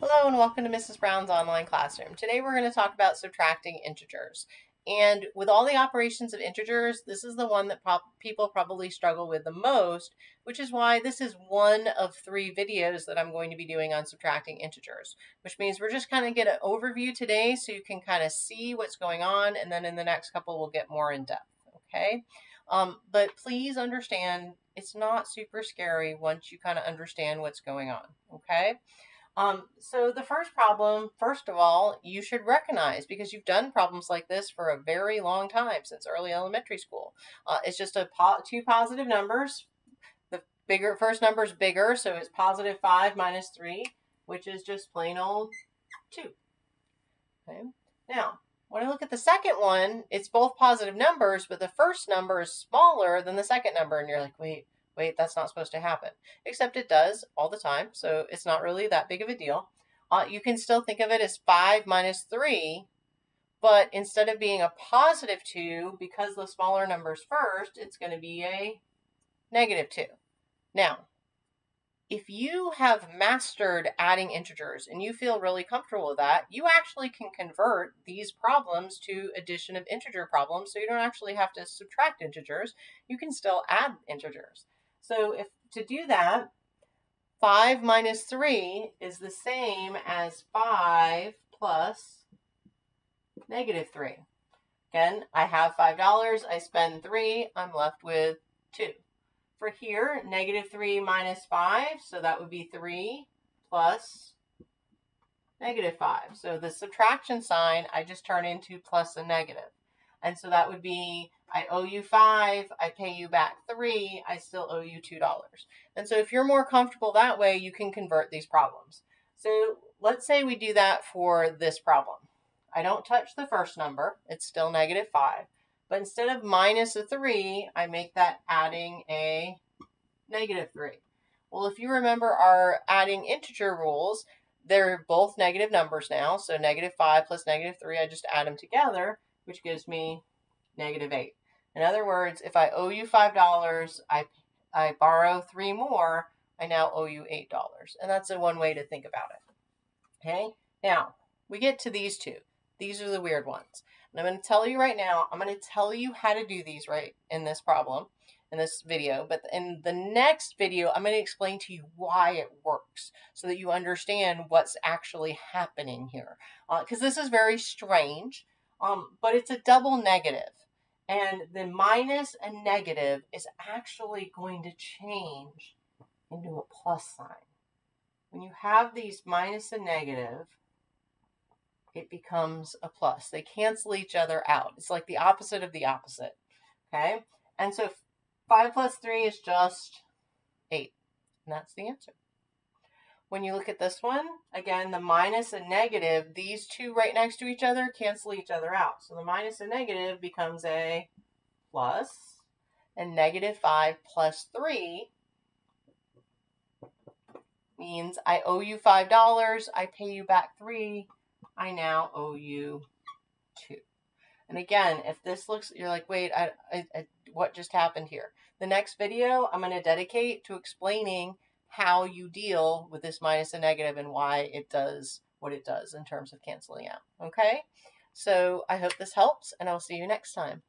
Hello and welcome to Mrs. Brown's online classroom. Today we're going to talk about subtracting integers. And with all the operations of integers, this is the one that people probably struggle with the most, which is why this is one of 3 videos that I'm going to be doing on subtracting integers, which means we're just kind of get an overview today so you can kind of see what's going on, and then in the next couple we'll get more in depth, okay? But please understand it's not super scary once you kind of understand what's going on, okay? So the first problem, first of all, you should recognize because you've done problems like this for a very long time since early elementary school. It's just two positive numbers. The bigger first number is bigger, so it's positive 5 minus 3, which is just plain old 2. Okay. Now, when I look at the second one, it's both positive numbers, but the first number is smaller than the second number, and you're like, wait, that's not supposed to happen. Except it does all the time, so it's not really that big of a deal. You can still think of it as 5 minus 3, but instead of being a positive 2, because the smaller number's first, it's going to be a negative 2. Now, if you have mastered adding integers and you feel really comfortable with that, you actually can convert these problems to addition of integer problems, so you don't actually have to subtract integers. You can still add integers. So if to do that, 5 minus 3 is the same as 5 plus negative 3. Again, I have $5, I spend 3, I'm left with 2. For here, negative 3 minus 5, so that would be 3 plus negative 5. So the subtraction sign, I just turn into plus a negative. And so that would be, I owe you 5, I pay you back 3, I still owe you $2. And so if you're more comfortable that way, you can convert these problems. So let's say we do that for this problem. I don't touch the first number, it's still negative 5. But instead of minus a 3, I make that adding a negative 3. Well, if you remember our adding integer rules, they're both negative numbers now. So negative 5 plus negative 3, I just add them together, which gives me negative 8. In other words, if I owe you $5, I borrow 3 more, I now owe you $8. And that's one way to think about it. Okay? Now, we get to these two. These are the weird ones. And I'm going to tell you right now, I'm going to tell you how to do these right in this problem, in this video. But in the next video, I'm going to explain to you why it works so that you understand what's actually happening here. Because this is very strange, but it's a double negative. And the minus and negative is actually going to change into a plus sign. When you have these minus and negative, it becomes a plus. They cancel each other out. It's like the opposite of the opposite, okay? And so 5 plus 3 is just 8, and that's the answer. When you look at this one, again, the minus and negative, these two right next to each other cancel each other out. So the minus and negative becomes a plus, and negative 5 plus 3 means I owe you $5, I pay you back 3, I now owe you 2. And again, if this looks, you're like, wait, what just happened here? The next video I'm going to dedicate to explaining how you deal with this minus and negative and why it does what it does in terms of canceling out. Okay? So I hope this helps, and I'll see you next time.